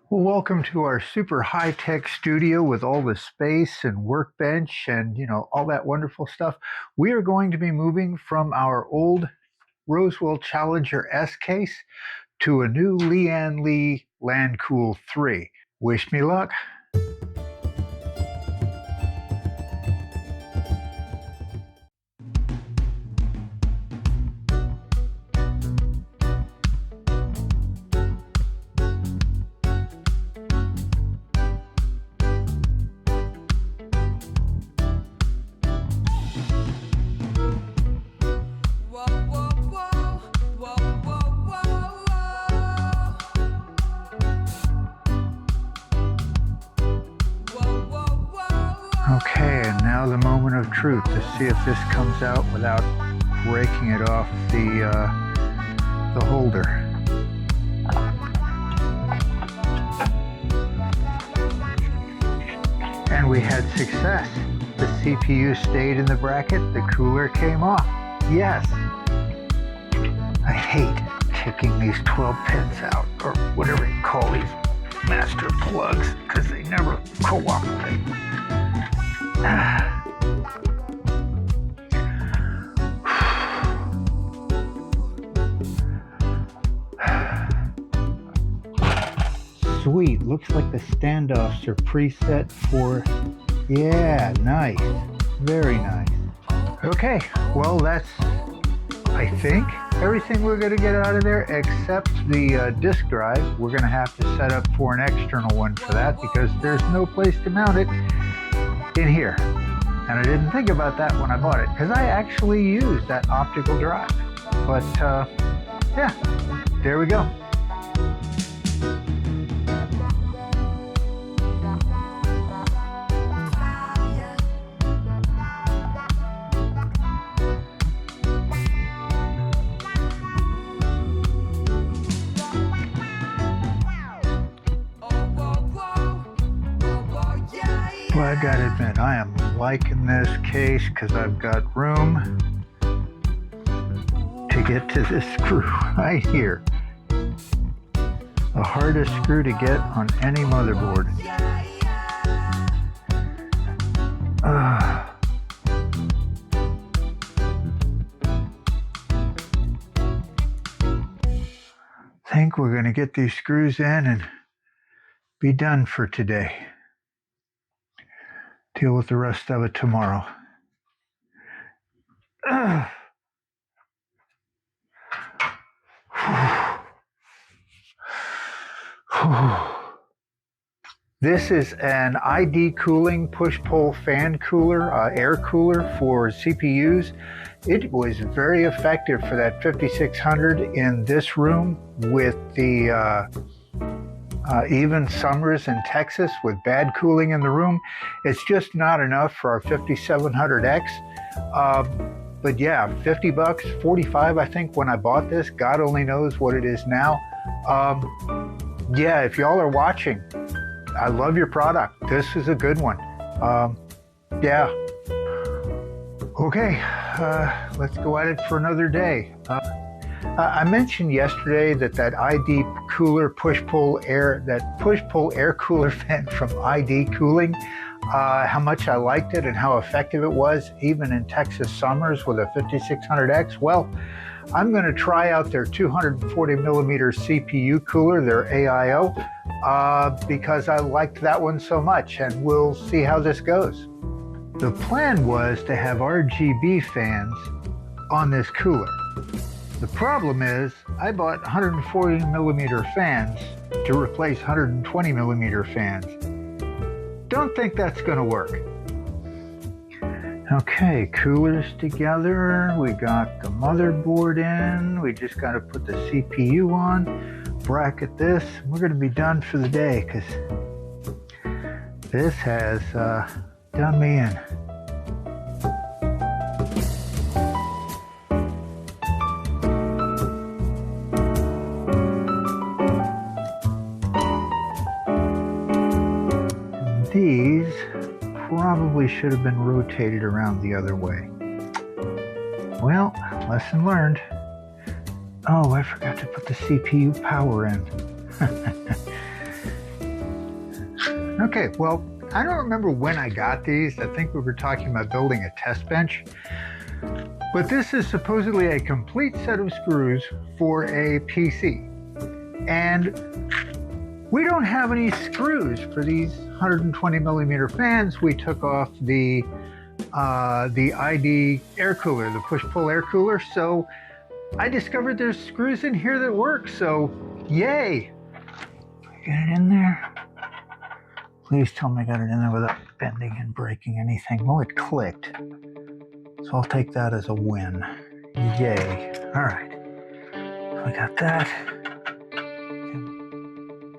Well, welcome to our super high-tech studio with all the space and workbench and, all that wonderful stuff. We are going to be moving from our old Roswell Challenger S case to a new Lian Li Landcool 3. Wish me luck. Okay, and now the moment of truth to see if this comes out without breaking it off the holder. And we had success. The CPU stayed in the bracket, the cooler came off. Yes. I hate kicking these 12 pins out, or whatever you call these master plugs, because they never cooperate. Sweet, looks like the standoffs are preset for, yeah, nice, very nice. Okay, well that's, I think, everything we're going to get out of there except the disk drive. We're going to have to set up for an external one for that because there's no place to mount it in here. And I didn't think about that when I bought it because I actually used that optical drive. But yeah, there we go. Well, I gotta admit, I am liking this case because I've got room to get to this screw right here. The hardest screw to get on any motherboard. I think we're gonna get these screws in and be done for today. Deal with the rest of it tomorrow. This is an ID cooling push-pull fan cooler, air cooler for CPUs. It was very effective for that 5600 in this room with the even summers in Texas with bad cooling in the room. It's just not enough for our 5700X. But yeah, 50 bucks, 45 I think when I bought this. God only knows what it is now. Yeah, if y'all are watching, I love your product. This is a good one. Yeah. Okay, let's go at it for another day. I mentioned yesterday that ID cooler push-pull air cooler fan from ID Cooling, how much I liked it and how effective it was, even in Texas summers with a 5600X. Well, I'm going to try out their 240 millimeter CPU cooler, their AIO, because I liked that one so much, and we'll see how this goes. The plan was to have RGB fans on this cooler. The problem is I bought 140 millimeter fans to replace 120 millimeter fans. Don't think that's going to work. Okay, coolers together. We got the motherboard in. We just got to put the CPU on, bracket this. We're going to be done for the day because this has done me in. These probably should have been rotated around the other way. Well, lesson learned. Oh, I forgot to put the CPU power in. Okay, well, I don't remember when I got these. I think we were talking about building a test bench. But this is supposedly a complete set of screws for a PC. And we don't have any screws for these 120 millimeter fans. We took off the ID air cooler, the push-pull air cooler. So I discovered there's screws in here that work. So yay! Get it in there. Please tell me I got it in there without bending and breaking anything. Well, it clicked. So I'll take that as a win. Yay. All right. We got that.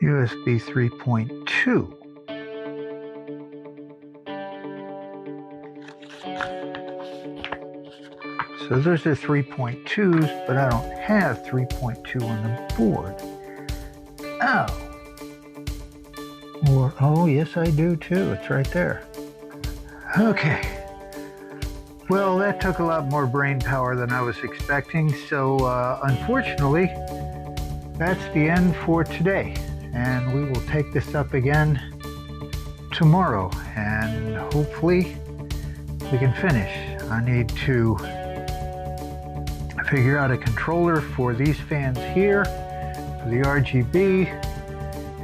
USB 3.2. So those are 3.2s, but I don't have 3.2 on the board. Oh. Or, oh, yes, I do too. It's right there. Okay. Well, that took a lot more brain power than I was expecting. So, unfortunately, that's the end for today. And we will take this up again tomorrow. And hopefully, we can finish. I need to figure out a controller for these fans here, for the RGB.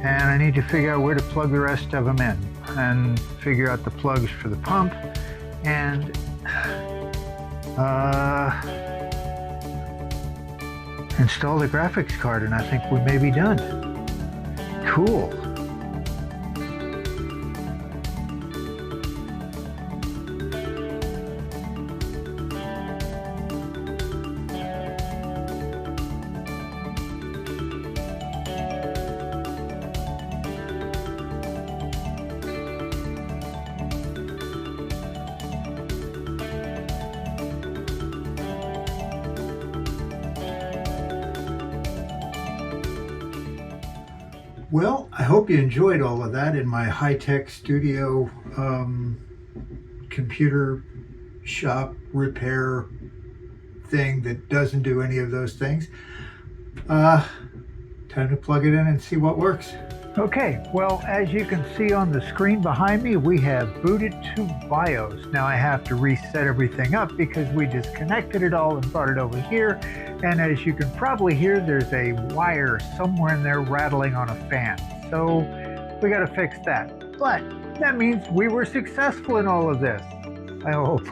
And I need to figure out where to plug the rest of them in and figure out the plugs for the pump and install the graphics card, and I think we may be done. Cool. Well, I hope you enjoyed all of that in my high-tech studio computer shop repair thing that doesn't do any of those things. Time to plug it in and see what works. Okay, well, as you can see on the screen behind me, we have booted to BIOS. Now I have to reset everything up because we disconnected it all and brought it over here. And as you can probably hear, there's a wire somewhere in there rattling on a fan. So we got to fix that. But that means we were successful in all of this, I hope.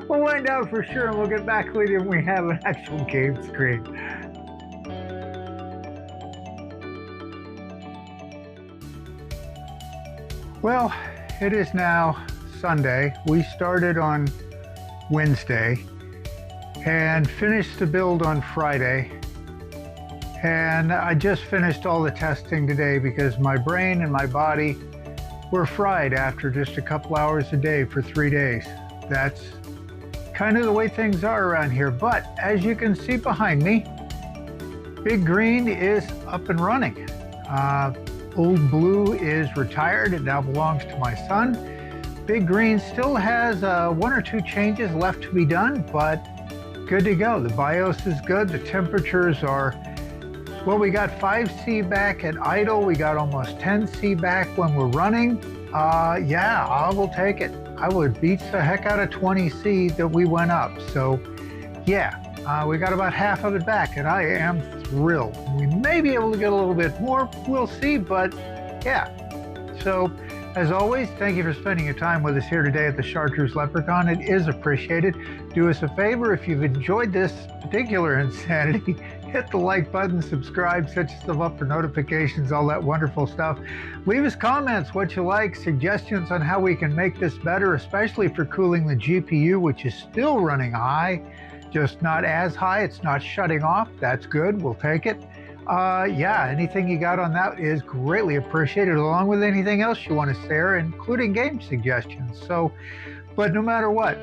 We'll find out for sure, and we'll get back with you when we have an actual game screen. Well, it is now Sunday. We started on Wednesday and finished the build on Friday. And I just finished all the testing today because my brain and my body were fried after just a couple hours a day for 3 days. That's kind of the way things are around here. But as you can see behind me, Big Green is up and running. Old Blue is retired. It now belongs to my son. Big Green still has 1 or 2 changes left to be done, but good to go. The BIOS is good. The temperatures are, well, we got 5C back at idle. We got almost 10C back when we're running. Yeah, I will take it. I would beat the heck out of 20C that we went up. So yeah, we got about half of it back, and I am thrilled. We may be able to get a little bit more. We'll see, but yeah. So as always, thank you for spending your time with us here today at the Chartreuse Leprechaun. It is appreciated. Do us a favor, if you've enjoyed this particular insanity, hit the like button, subscribe, set yourself up for notifications, all that wonderful stuff. Leave us comments, what you like, suggestions on how we can make this better, especially for cooling the GPU, which is still running high, just not as high. It's not shutting off. That's good. We'll take it. Yeah, anything you got on that is greatly appreciated, along with anything else you want to share, including game suggestions. So, but no matter what,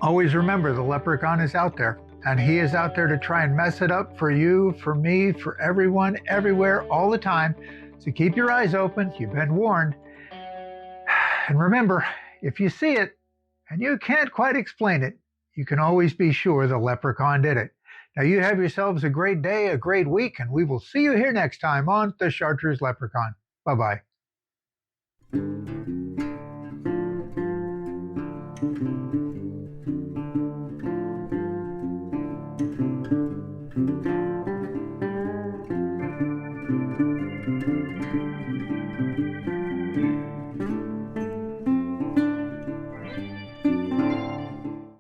always remember the Leprechaun is out there, and he is out there to try and mess it up for you, for me, for everyone, everywhere, all the time. So keep your eyes open. You've been warned. And remember, if you see it and you can't quite explain it, you can always be sure the Leprechaun did it. Now you have yourselves a great day, a great week, and we will see you here next time on the Chartreuse Leprechaun. Bye-bye.